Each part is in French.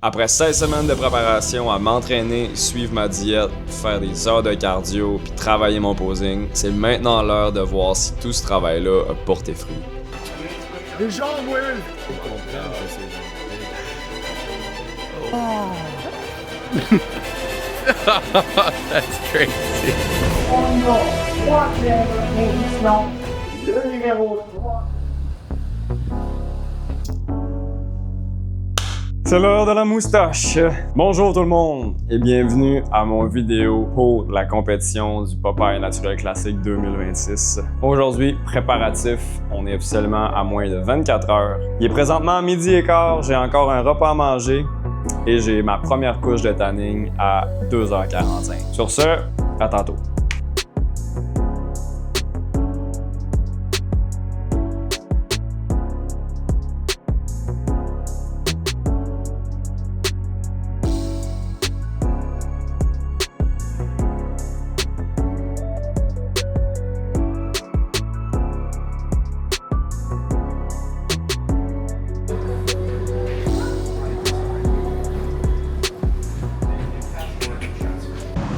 Après 16 semaines de préparation à m'entraîner, suivre ma diète, faire des heures de cardio puis travailler mon posing, c'est maintenant l'heure de voir si tout ce travail-là a porté fruit. Les jambes, Will! That's crazy. On y va. Troisième édition. Le numéro 3. C'est l'heure de la moustache! Bonjour tout le monde et bienvenue à mon vidéo pour la compétition du Popeye Naturel Classique 2026. Aujourd'hui, préparatif, on est officiellement à moins de 24 heures. Il est présentement 12h15, j'ai encore un repas à manger et j'ai ma première couche de tanning à 2h45. Sur ce, à tantôt.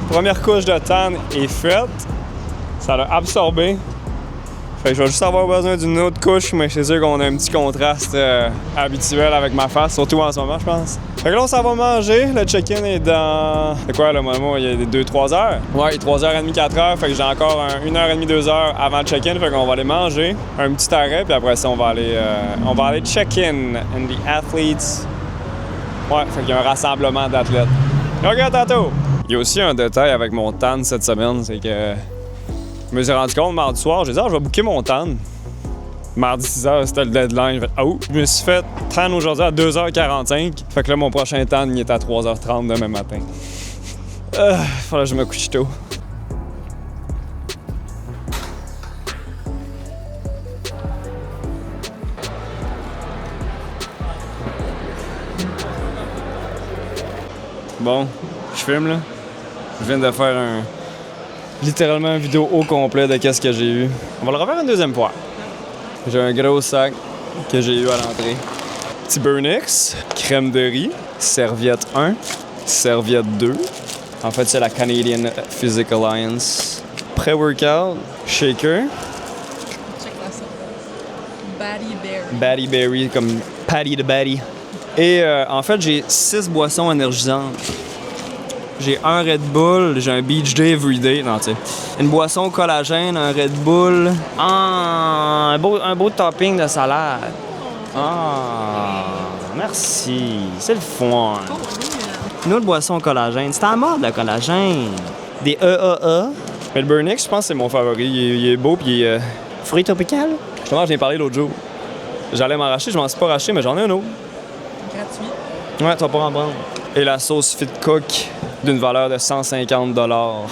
Première couche de tan est faite. Ça l'a absorbé. Fait que je vais juste avoir besoin d'une autre couche, mais c'est sûr qu'on a un petit contraste habituel avec ma face, surtout en ce moment, je pense. Fait que là, on s'en va manger. Le check-in est dans... C'est quoi, là, moi, il y a 2-3 heures? Ouais, 3h30, 4h. Fait que j'ai encore 1h30, 2h avant le check-in. Fait qu'on va aller manger. Un petit arrêt, puis après ça, on va aller check-in. And the athletes... Ouais, fait qu'il y a un rassemblement d'athlètes. OK, à tantôt! Il y a aussi un détail avec mon tan cette semaine, c'est que je me suis rendu compte mardi soir, j'ai dit « Ah, je vais booker mon tan ». Mardi 6h, c'était le deadline. Je me suis fait tan aujourd'hui à 2h45. Fait que là, mon prochain tan, il est à 3h30 demain matin. Faudrait que je me couche tôt. Bon, je filme là. Je viens de faire littéralement une vidéo au complet de qu'est-ce que j'ai eu. On va le refaire une deuxième fois. J'ai un gros sac que j'ai eu à l'entrée. Petit Burnix, crème de riz, serviette 1, serviette 2. En fait, c'est la Canadian Physique Alliance. Pré-workout, shaker. Check ça. Batty Berry. Batty Berry, comme Patty the Batty. Et en fait, j'ai 6 boissons énergisantes. J'ai un Red Bull, j'ai un Beach Day Everyday, non, tu sais. Une boisson collagène, un Red Bull. Ah, un beau topping de salade. Ah, merci. C'est le fun. Une autre boisson collagène. C'est à la mode, le collagène. Des EAA. Mais le Burnix, je pense que c'est mon favori. Il est beau, puis il est... Fruit tropical. Justement, j'en ai parlé l'autre jour. J'allais m'en racheter, je m'en suis pas racheté, mais j'en ai un autre. Gratuit. Ouais, tu vas pas en prendre. Et la sauce Fit Cook d'une valeur de 150 $.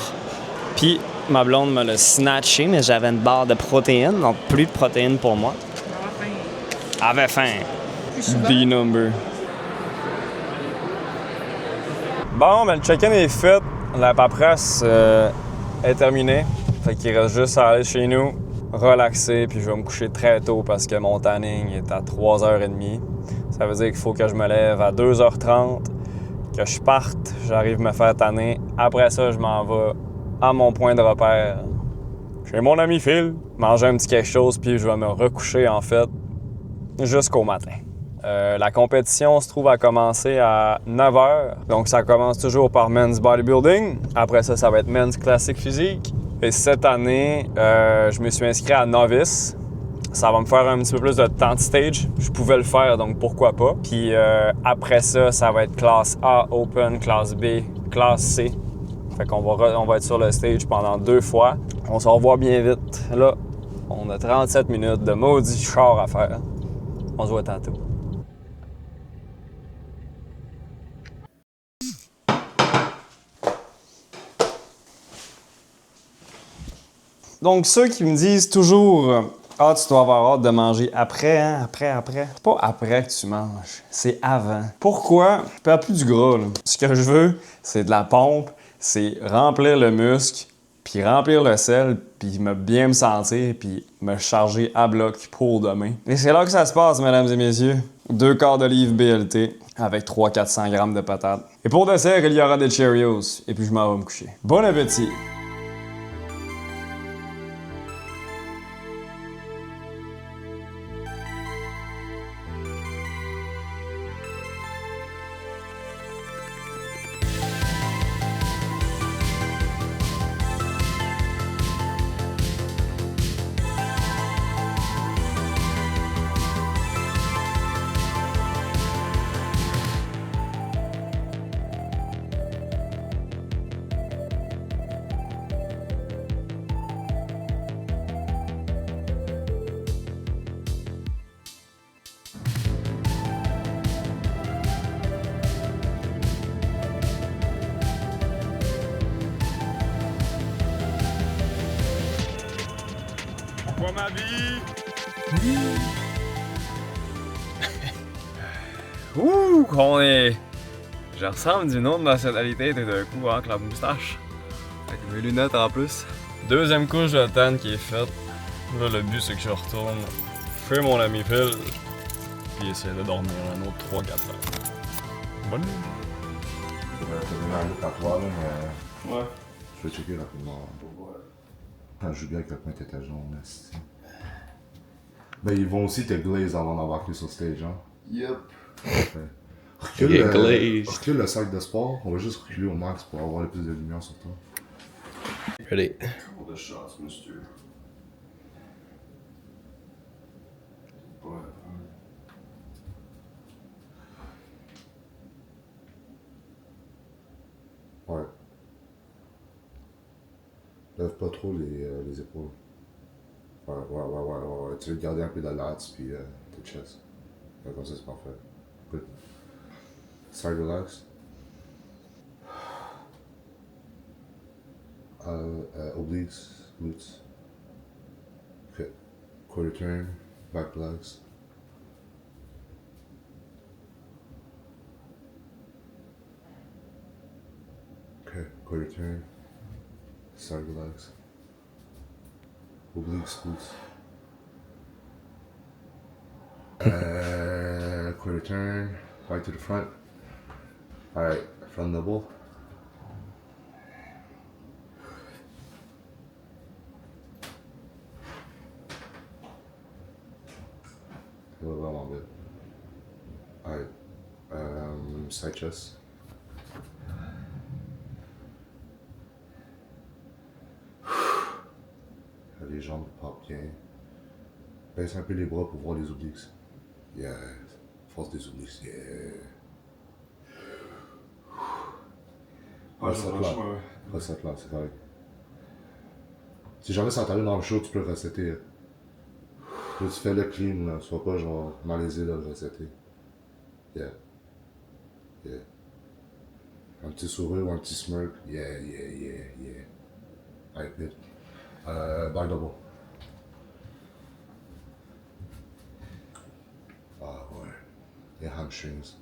Puis ma blonde me l'a snatché, mais j'avais une barre de protéines, donc plus de protéines pour moi. Avait faim. D-number. Bon, ben le check-in est fait. La paperasse est terminée. Fait qu'il reste juste à aller chez nous, relaxer, puis je vais me coucher très tôt parce que mon tanning est à 3h30. Ça veut dire qu'il faut que je me lève à 2h30, que je parte, j'arrive me faire tanner. Après ça, je m'en vais à mon point de repère, chez mon ami Phil, manger un petit quelque chose, puis je vais me recoucher, en fait, jusqu'au matin. La compétition se trouve à commencer à 9h. Donc, ça commence toujours par Men's Bodybuilding. Après ça, ça va être Men's Classique Physique. Et cette année, je me suis inscrit à Novice. Ça va me faire un petit peu plus de temps de stage. Je pouvais le faire, donc pourquoi pas. Puis après ça, ça va être classe A, Open, classe B, classe C. Fait qu'on va être sur le stage pendant 2 fois. On se revoit bien vite. Là, on a 37 minutes de maudit char à faire. On se voit tantôt. Donc, ceux qui me disent toujours « Ah, tu dois avoir hâte de manger après, hein? Après. » C'est pas après que tu manges, c'est avant. Pourquoi? Je perds plus du gras, là. Ce que je veux, c'est de la pompe, c'est remplir le muscle, puis remplir le sel, puis bien me sentir, puis me charger à bloc pour demain. Et c'est là que ça se passe, mesdames et messieurs. 2 quarts de livre BLT. avec 300-400 grammes de patates. Et pour dessert, il y aura des Cheerios. Et puis je m'en vais me coucher. Bon appétit! Pourquoi ma vie? Ouh, qu'on est... Je ressemble d'une autre nationalité tout d'un coup avec la moustache. Avec mes lunettes en plus. Deuxième couche de tan qui est faite. Là, le but c'est que je retourne faire mon ami Phil. Puis essayer de dormir un autre 3-4 heures. Bonne nuit. Je vais te donner un look à toi, là, mais Ouais. je vais checker rapidement pour voir. Quand je joue bien avec le point tête à jaune, esti. Ben, ils vont aussi te glaze avant d'embarquer sur stage, hein? Yep. Parfait. Recule le sac de sport, on va juste reculer au max pour avoir le plus de lumière sur toi. Ready. Pour de shots, monsieur. Ouais. Lève pas trop les épaules. Ouais. Tu veux garder un peu de lats puis tes chest. Comme ça, c'est parfait. Good. Side relax. Obliques, glutes. Okay. Quarter turn, back legs. Okay, quarter turn, side relax. Obliques, glutes. Quarter turn, right to the front. Alright, front double. Vraiment good. Alright, side chest. Les jambes pop bien. Baisse un peu les bras pour voir les obliques. Yeah. Force des obliques. Yeah. Recette là, c'est correct. Si jamais ça t'arrive dans le show, tu peux le recetter. Là, tu fais le clean, là. Sois pas genre malaisé de le recetter. Yeah. Un petit sourire ou un petit smirk. Yeah. Alright, good. Back double. Ah ouais. Les hamstrings.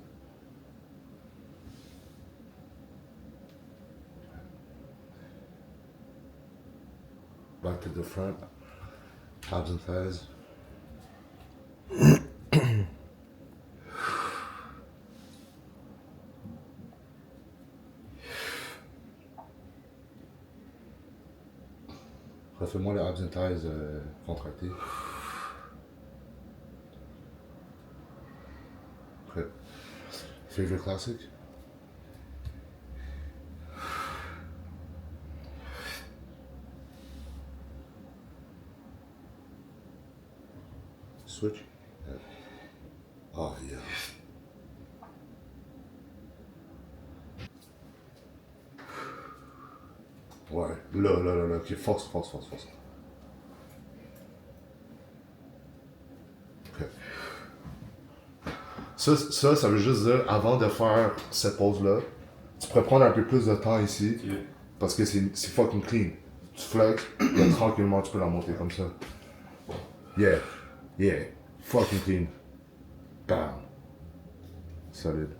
Back to the front. Abs and thighs. Refais-moi les abs and thighs contractés. Prêt. Favorite classic? Switch. Yeah. Oh yeah. Ouais, là, ok, force. Ok. Ça veut juste dire, avant de faire cette pause-là, tu pourrais prendre un peu plus de temps ici, parce que c'est fucking clean. Tu flex, et tranquillement tu peux la monter comme ça. Yeah, fucking clean. Bam. Solide.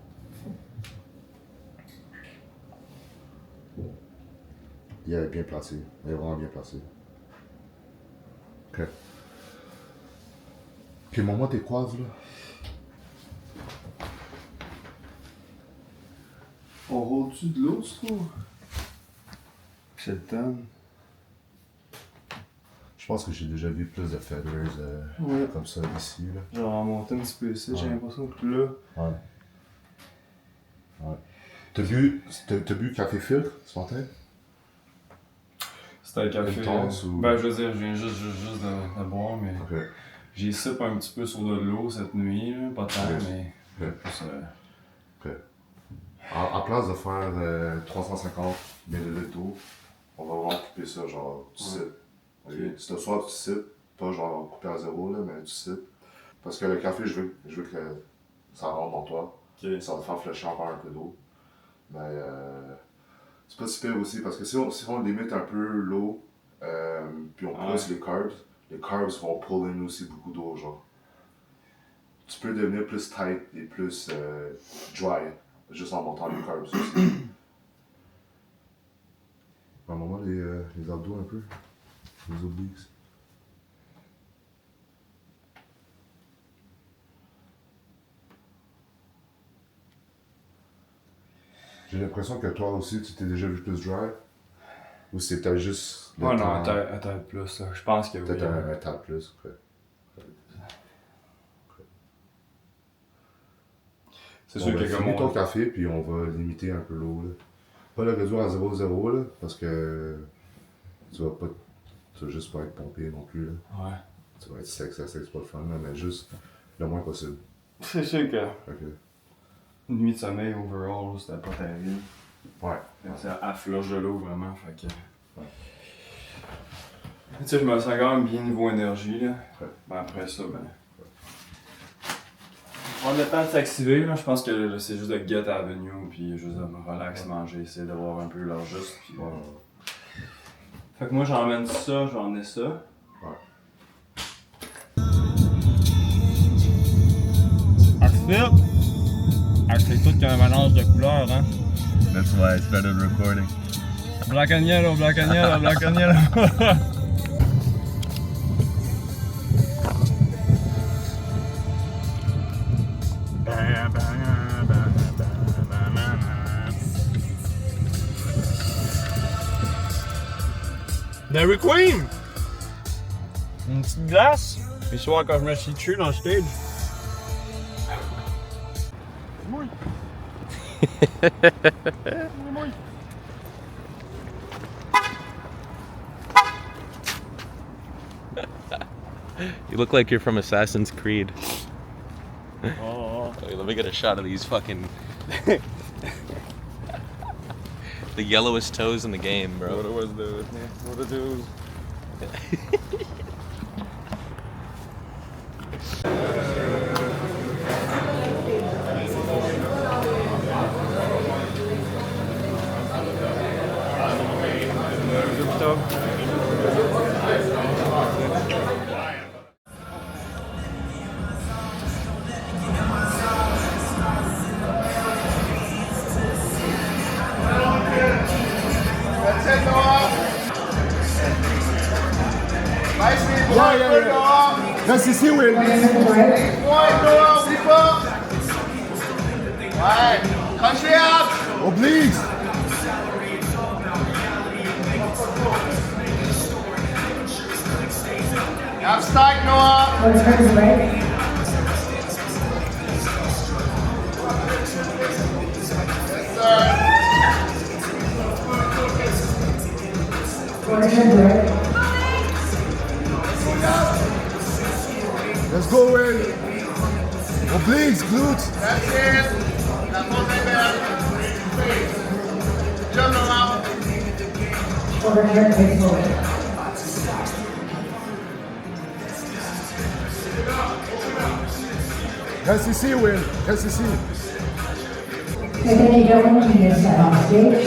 Il est bien placé. Il est vraiment bien placé. Ok. Ok, montre-moi tes quads là. On roule-tu de l'eau, tu trouves? C'est le temps. Je pense que j'ai déjà vu plus de feathers comme ça ici. Là. Genre en montant un petit peu ici, j'ai l'impression que là. Ouais. Ouais. T'as bu café filtre ce matin? C'était un café. Une tasse ou... Ben, je veux dire, je viens juste de boire, mais. Ok. J'ai sippé un petit peu sur de l'eau cette nuit, là. Pas tant, mais. Ok. Plus, Ok. À place de faire 350 ml d'eau, on va vraiment couper ça, genre, tu sips. Okay. Si le soir tu sips, pas genre couper à zéro, là, mais tu sips. Parce que le café, je veux que ça rentre dans toi. Okay. Ça va te faire fléchir encore un peu d'eau. Mais c'est pas si pire aussi, parce que si on limite un peu l'eau, puis on pousse les carbs vont pull in aussi beaucoup d'eau, genre. Tu peux devenir plus tight et plus dry, juste en montant les carbs aussi. À un moment, les abdos un peu, les obliques. J'ai l'impression que toi aussi, tu t'es déjà vu plus dry. Ou c'est peut-être juste. Ouais, non, un tête plus, là. Je pense que oui. Peut-être un tête plus, ok. C'est sûr que comme ton café, puis on va limiter un peu l'eau, là. Pas le réduire à 0,0, là, parce que tu vas juste pas être pompé non plus, là. Ouais. Tu vas être sec, c'est pas le fun, là, mais juste le moins possible. C'est sûr que. Ok. Une nuit de sommeil overall, c'était pas terrible. Ouais. C'est à flèche de l'eau vraiment, fait que. Ouais. Tu sais, je me sens quand même bien niveau énergie, là. Ouais. Ben après ça, ben. On a le temps de s'activer, là. Je pense que là, c'est juste de get avenue, puis juste de me relax, manger, essayer de voir un peu l'heure juste, puis. Ouais. Fait que moi j'emmène ça, j'en ai ça. Ouais. Axel, c'est tout qu'un mélange de couleurs, hein? That's why I started recording. Black and yellow, black and yellow, black and yellow. Dairy Queen! Une petite glace. Les soirs quand je me suis tué dans le stage. Moi. You look like you're from Assassin's Creed. Oh. Wait, let me get a shot of these fucking... the yellowest toes in the game, bro. What it was, dude. What it was. Reste ici, Will. Ouais, Noah, oublie pas. Ouais, crunch les abs. Obliques. Ab stack, Noah. Let's go, Will. Obliques, glutes. That's it. La pose est belle. Jump, Noah. Reste ici, Will. Reste ici. Tiffany Dillon, you can step off stage.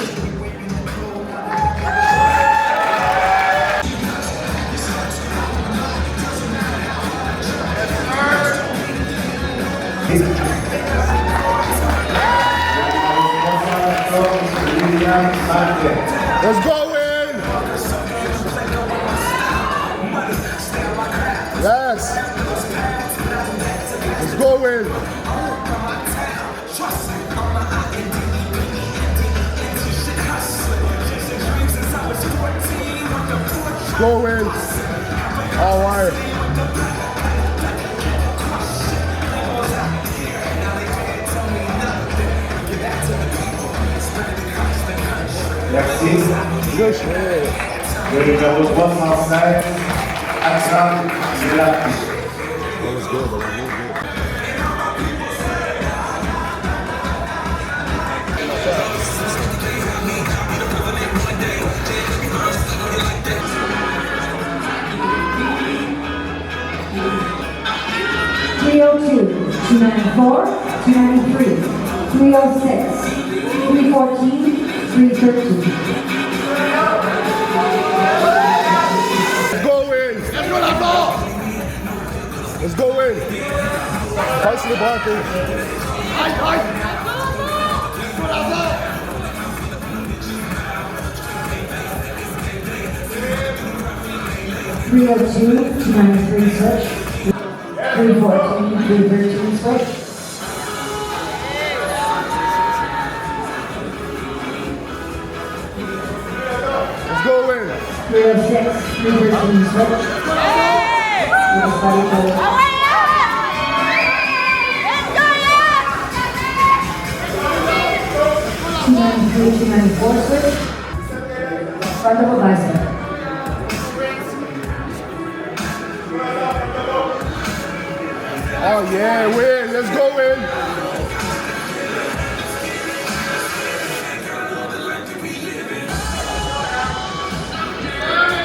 Let's go, Will. Yes. Let's go, Will. go, Will. All right. Merci. Good shit. Le numéro 316, Akram Zelaki. That was good. That was really good. Three 294, 293, 306, 314, 313. Let's go, Will. Let's go, Will. Passe les bras, Will. 302, 293 switch. 314, 313 switch. Let's go, Will. 306, 313 switch. Let's study for 293, 294 switch. Front double bicep. Oh, yeah, Will. Let's go, Will.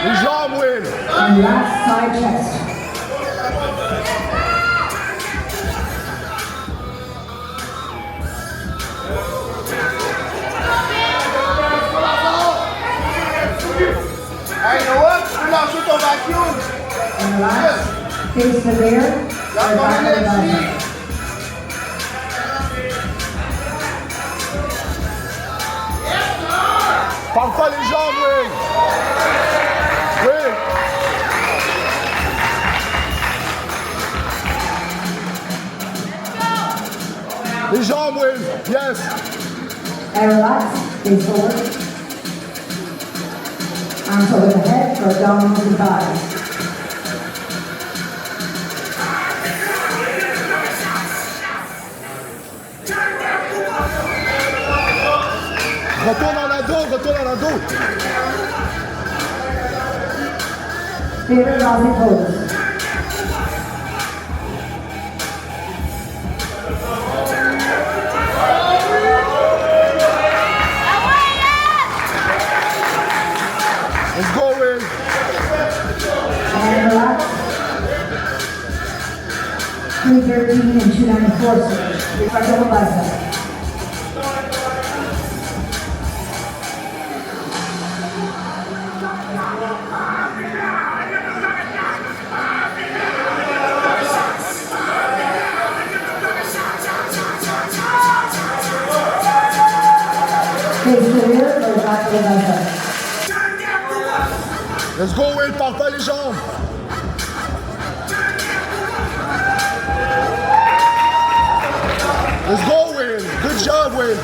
Les jambes, Will. And last side chest. Hey, you know what? Tu peux lancer ton vacuum. And relax. Face the rear. Or back of the bicep. Parle pas les jambes, Will. Will. Les jambes, Will. Yes. And relax. Face forward. Arms over the head for abdominals and thighs. Retourne dans la dos, retourne dans la dos. Favorite nausea pose. Let's go, Will. And relax. 313 and 294 switch. Front double bicep. Face the rear or back of the bicep. Let's go, Will. Parle pas les jambes. Let's go, Will. Good job, Will.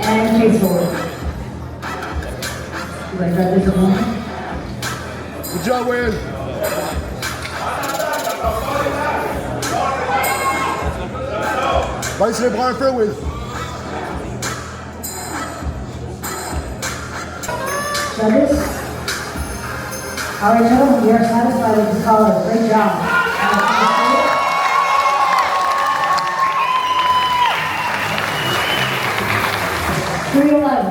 And face forward. You like that this one? Good job, Will. Baisse les bras un peu, Will. Judges? All right, gentlemen, we are satisfied with this caller. Great job. 311.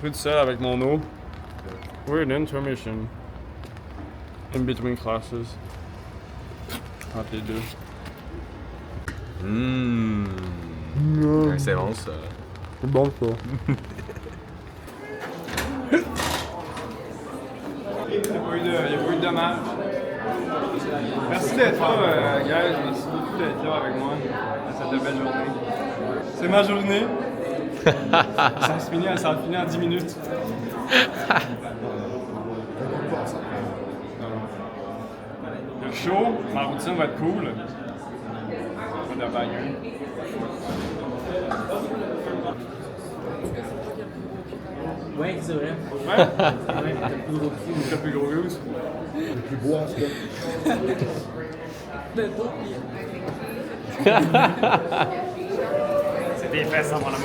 Peu de sel avec mon eau. Weird intermission. In between classes. Entre les deux. C'est bon ça. C'est bon, ça. Il n'y a pas eu de dommage. Merci d'être là, guys. Merci beaucoup d'être là avec moi à cette belle journée. C'est ma journée. Ça se finit en 10 minutes. Je suis chaud. show, ma routine va être cool. Pas de banger. Ouais, c'est vrai. Ouais? Ouais, t'as plus gros cul. Le plus gros goose. Le plus beau, en tout cas. C'est des fesses, mon amour.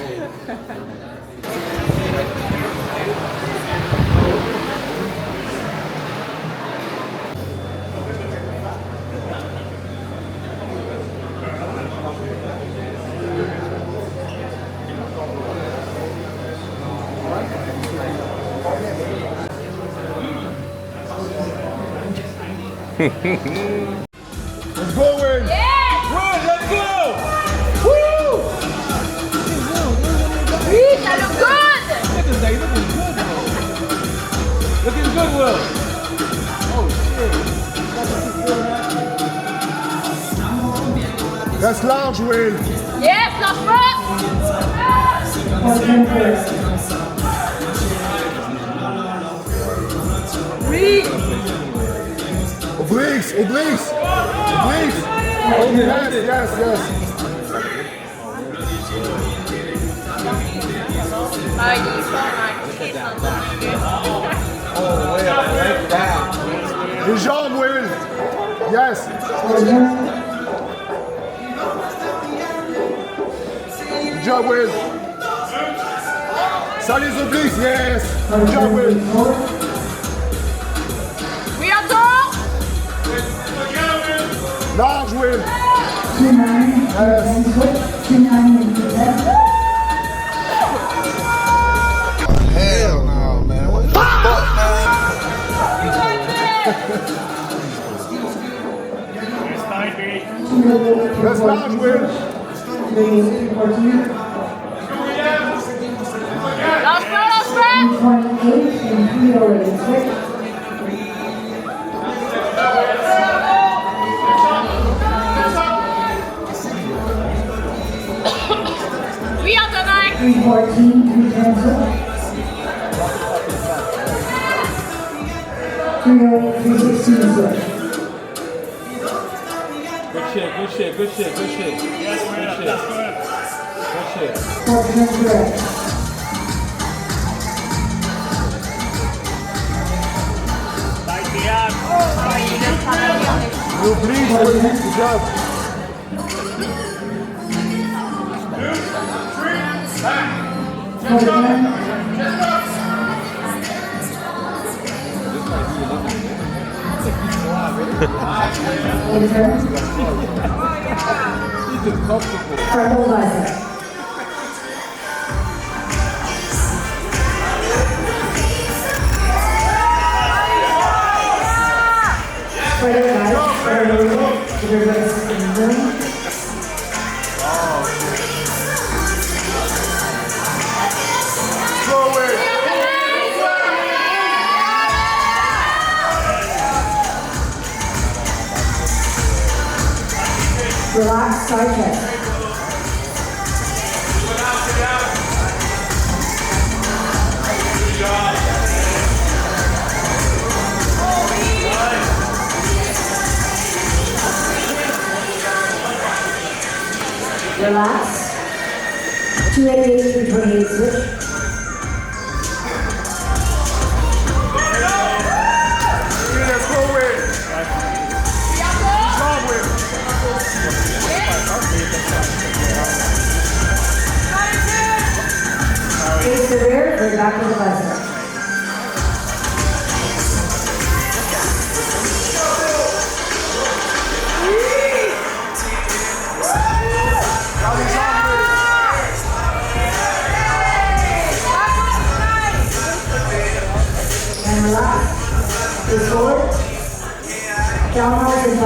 Let's go, Will! Oui, ça look good! Looking good, Will. Reste large, Will! Yes, lâche pas! Oui! Obliques! Obliques! Obliques! Yes, yes, yes! Ah, il est fort, hein? Les jambes, Will! Yes! Good job, Will! Ça, les obliques! Yes! Good job, Will! Oui, encore! Large, Will! Hell no, man. What the fuck, man? Reste large, Will! Lâche pas, lâche pas! 28 and 306. Oui, Antonin! 314, 308, 316. Good shit, good shit, good shit, good shit. Yes, man, that's good. Good shit. 400. You please, Will. Good job. Fertilizer. Go, Will. Relax, side chest. Relax. 288, 328 switch. Let's go, Will. Strong, Will. Face the rear, bring back to the buzzer. And relax. Move forward. Downwards in 5.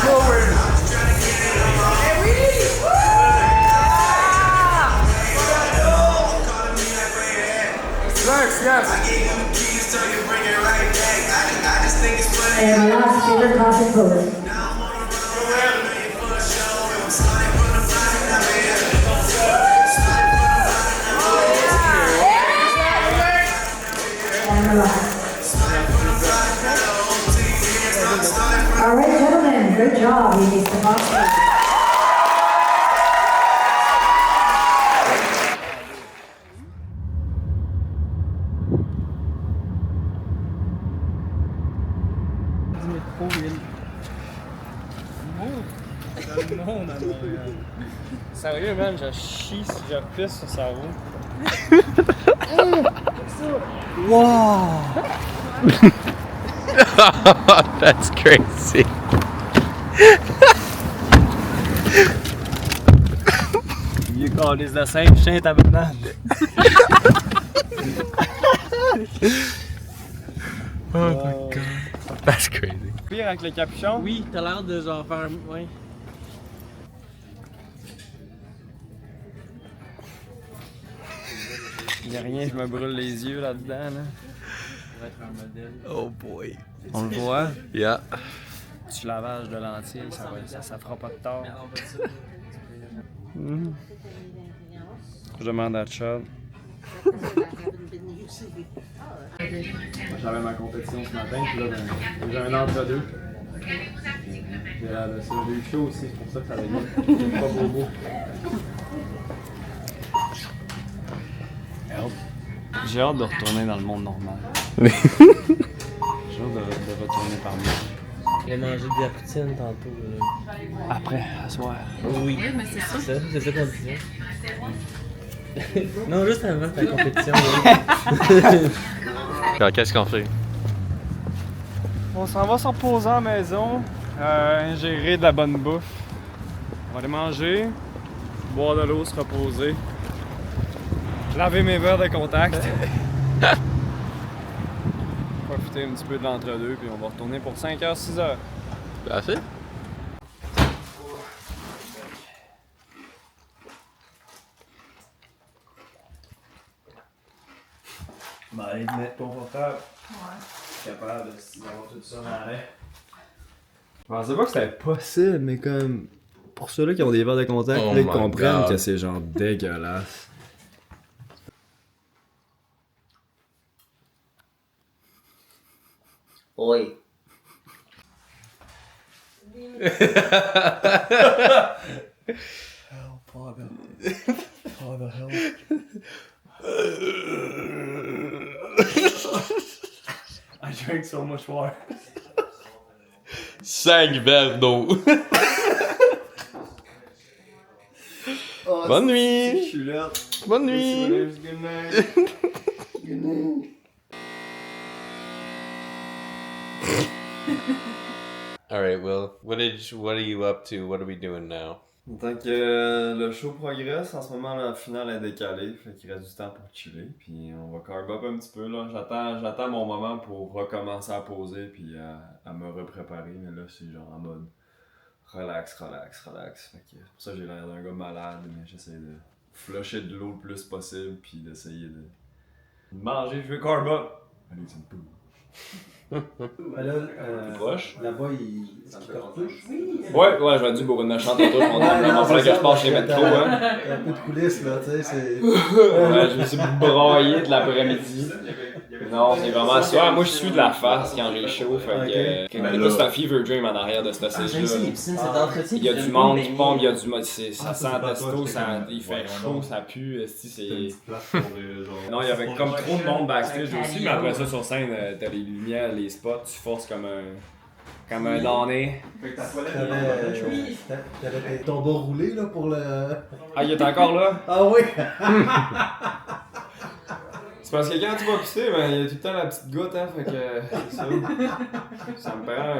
Go, Will. Flex, yes. And relax, favorite classic pose. And relax. job. He needs to box. Sérieux, man, je chie si je pisse sur sa roue. That's crazy. Il est calisse de simple chien tabarnak. Oh my god. That's crazy. Pire avec le capuchon? Oui, t'as l'air de genre faire. Ouais. Il y a rien, je me brûle les yeux là-dedans. Là. Ça va être un modèle. Oh boy. On le voit? Yeah. Petit lavage de lentilles, ça fera pas de tort. Je demande à Chad. J'avais ma compétition ce matin, puis là, j'ai un entre-deux. Puis là, ça, j'ai eu chaud aussi, c'est pour ça que ça allait bien. Pas beau. J'ai hâte de retourner dans le monde normal. J'ai hâte de retourner parmi nous. On va manger de la poutine tantôt. Après, à soir. Oui, mais c'est ça. C'est ça qu'on disait. Non, juste avant ta compétition. Alors, qu'est-ce qu'on fait? On s'en va se reposer à la maison, ingérer de la bonne bouffe. On va aller manger, boire de l'eau, se reposer, laver mes verres de contact, profiter un petit peu de l'entre-deux, puis on va retourner pour 5h, 6h. That's it? Ben, aller te mettre confortable. Ouais. Capable d'avoir tout ça dans l'air. Je pensais pas que c'était possible, mais comme. Pour ceux-là qui ont des verres de contact, Oh ils my comprennent God. que c'est genre dégueulasse. Oui. I drank so much water. 5 verres d'eau. Bonne nuit. Bonne nuit. Good night. All right, Will. What are you up to? What are we doing now? Tant que le show progresse, en ce moment la finale est décalée, fait qu'il reste du temps pour chiller, puis on va carb up un petit peu là. J'attends mon moment pour recommencer à poser puis à me repréparer, mais là c'est genre en mode relax. Fait que pour ça j'ai l'air d'un gars malade, mais j'essaie de flusher de l'eau le plus possible puis d'essayer de manger. Je veux carb up. Allez, c'est une poule. Là-bas, il cartouche. Ouais, j'aurais dû bourrer une méchante touche. On va falloir que je passe chez Metro, hein. Un peu de coulisses, là, tu sais, c'est. Ouais, je me suis braillé de l'après-midi. Non, c'est vraiment ça. Moi, je suis de la face quand j'ai chaud. Fait que. C'est un fever dream en arrière de cette stage-là. Il y a du monde qui pompe, il y a du monde. Ça sent testo, il fait chaud, ça pue. Non, il y avait comme trop de monde backstage aussi, mais après ça, sur scène, t'as les lumières, les spots, tu forces comme un damné. T'avais ton bas roulé, là, pour le. Ah, il est encore là? Ah oui! C'est parce que quand tu vas pisser, ben, il y a tout le temps la petite goutte, hein, fait que c'est ça. Ça me prend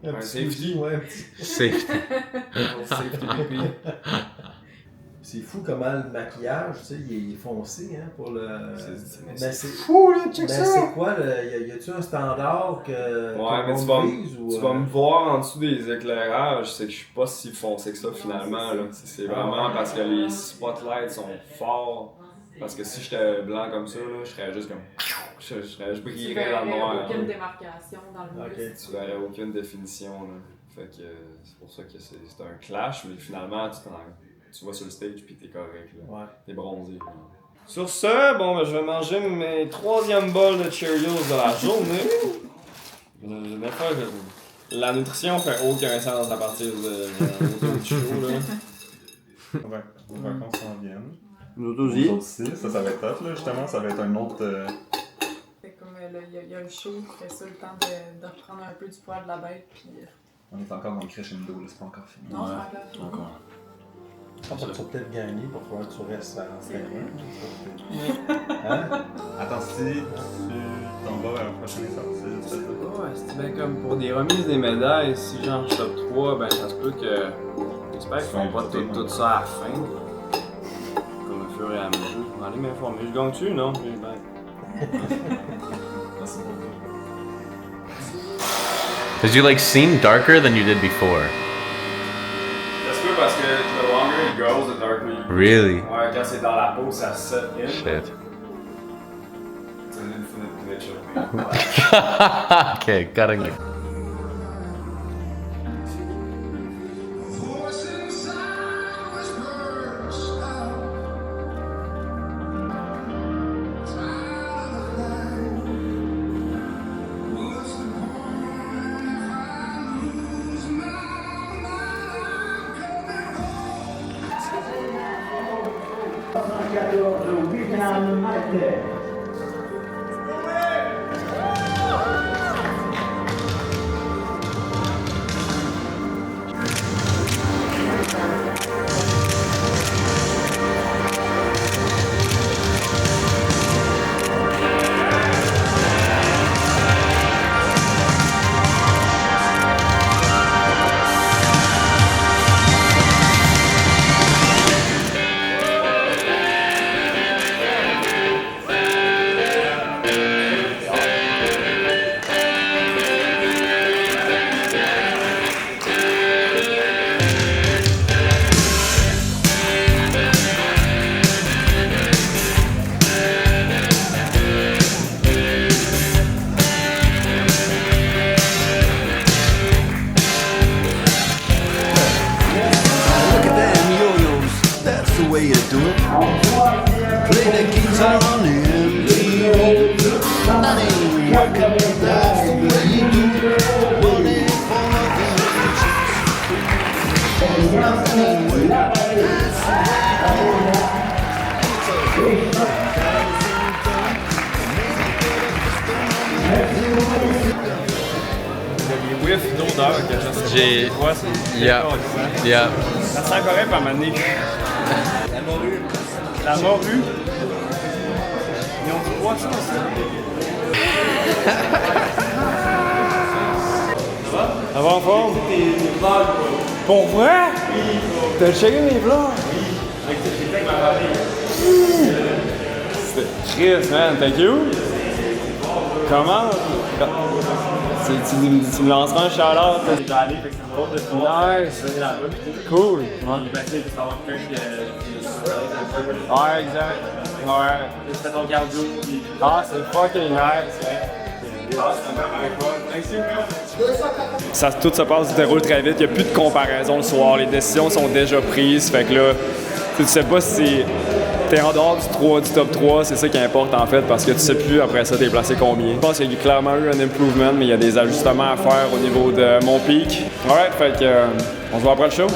un safety. Ouais, Safety. Un safety pipi. C'est fou comment le maquillage, tu sais, il est foncé, hein, pour le. C'est fou, là, check ça! Mais c'est quoi, y a-tu un standard que. Ouais, mais tu vas me voir en dessous des éclairages, c'est que je suis pas si foncé que ça finalement, là. C'est vraiment parce que les spotlights sont forts. Parce que si j'étais blanc comme ça, là, je serais juste comme. Je brillerais dans le noir. Aucune démarcation dans le muscle. Tu verrais aucune définition, là. Fait que c'est pour ça que c'est un clash, mais finalement, tu vas sur le stage pis t'es correct, là. Ouais. T'es bronzé. Là. Sur ce, bon, ben, je vais manger mes 3e bols de Cheerios de la journée. Des fois, La nutrition fait aucun sens à partir de du show, là. Ouais, vos vacances s'en viennent. Nous aussi. Nous aussi, ça va être top, là, justement, ça va être un autre... C'est comme là, il y a le show, après ça, le temps de reprendre un peu du poids de la bête, puis... On est encore dans le crescendo, là, c'est pas encore fini. Non, c'est pas encore fini. Encore. Tu vas peut-être gagner, il va falloir que tu restes à l'entraînement. Attends, si tu t'en vas à la prochaine sortie, c'est ça? Ouais, c'est ben comme pour des remises des médailles, si genre je top 3, ben ça se peut que. J'espère qu'ils font pas tout ça à la fin. Comme au fur et à mesure. Je vais aller m'informer. Je gagne-tu? Non? Merci beaucoup. Did you like seem darker than you did before? Ça se peut parce que the longer it goes, the darker you... Really? Ouais, quand c'est dans la peau, ça set in. Shit. It's an infinite glitch of me. Okay, cutting it. Les whiffs d'odeur que je sais J'ai- pas quoi, c'est... Yeah. Yeah. Ça sent correct par ma nez. La morue. La morue. Ils ont du poisson aussi. Ça va en forme? Pour vrai? T'as checké mes vlogs? Oui. J'étais avec ma famille. C'était triste, man. Thank you. Comment? Tu me lanceras un shout-out? J'ai déjà allé, fait que c'est drôle de te voir. Nice! Cool! Ouais, exact. Ouais. Tu fais ton cardio. Ah, c'est fucking nice! Tout se passe, ça déroule très vite, il n'y a plus de comparaison le soir, les décisions sont déjà prises, fait que là, tu sais pas si t'es en dehors du top 3, c'est ça qui importe en fait, parce que tu sais plus après ça t'es placé combien. Je pense qu'il y a clairement eu un improvement, mais il y a des ajustements à faire au niveau de mon pic. Alright, fait que on se voit après le show.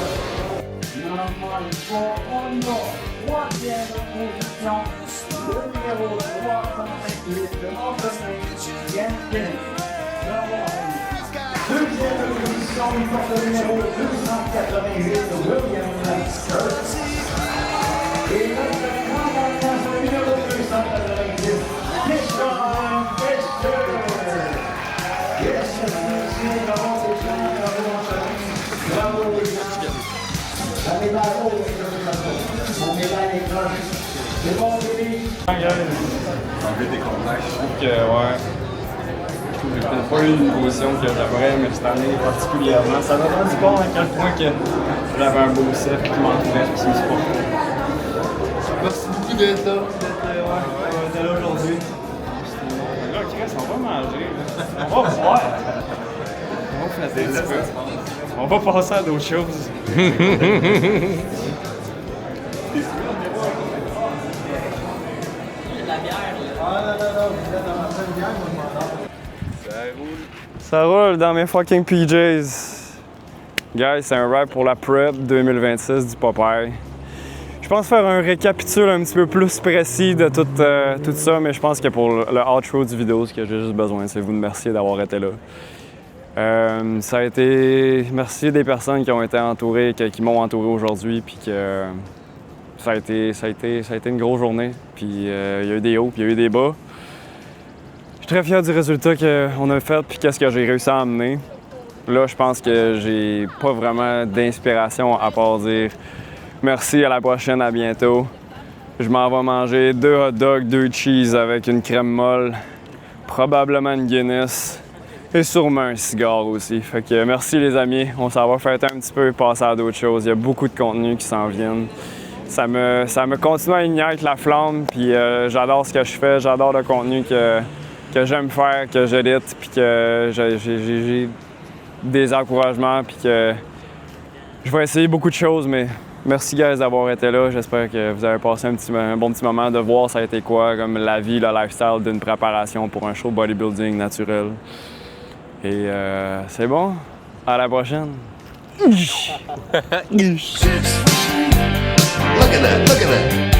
Enlever tes complexes. Je trouve que, ouais. Je trouve que j'ai peut-être pas eu une position que j'aimerais, mais cette année particulièrement. Ça m'a rendu compte à quel point que j'avais un beau set qui m'entourait sur ce sport. Merci beaucoup d'être là. D'être là aujourd'hui. Là, Chris, on va manger. Là. On va boire. On va flatter un petit peu. On va passer à d'autres choses. La bière, là. Ah, non, non, non, vous êtes dans la bière, moi, je m'en Ça roule. Ça roule dans mes fucking PJs. Guys, c'est un rap pour la prep 2026 du Popeye. Je pense faire un récapitule un petit peu plus précis de tout ça, mais je pense que pour le outro du vidéo, ce que j'ai juste besoin, c'est vous remercier d'avoir été là. Ça a été... Merci des personnes qui ont été entourées, qui m'ont entouré aujourd'hui, puis que ça a été une grosse journée. Puis il y a eu des hauts, puis il y a eu des bas. Je suis très fier du résultat qu'on a fait, puis qu'est-ce que j'ai réussi à amener. Là, je pense que j'ai pas vraiment d'inspiration à part dire merci, à la prochaine, à bientôt. Je m'en vais manger 2 hot dogs, 2 cheese avec une crème molle, probablement une Guinness et sûrement un cigare aussi. Fait que merci les amis, on s'en va fêter un petit peu et passer à d'autres choses. Il y a beaucoup de contenu qui s'en viennent. Ça me continue à igniter la flamme, puis j'adore ce que je fais, j'adore le contenu que j'aime faire, que j'édite, puis que j'ai des encouragements, puis que je vais essayer beaucoup de choses, mais merci guys d'avoir été là. J'espère que vous avez passé un bon petit moment de voir ça a été quoi, comme la vie, le lifestyle d'une préparation pour un show bodybuilding naturel. Et c'est bon, à la prochaine. Look at that, look at that.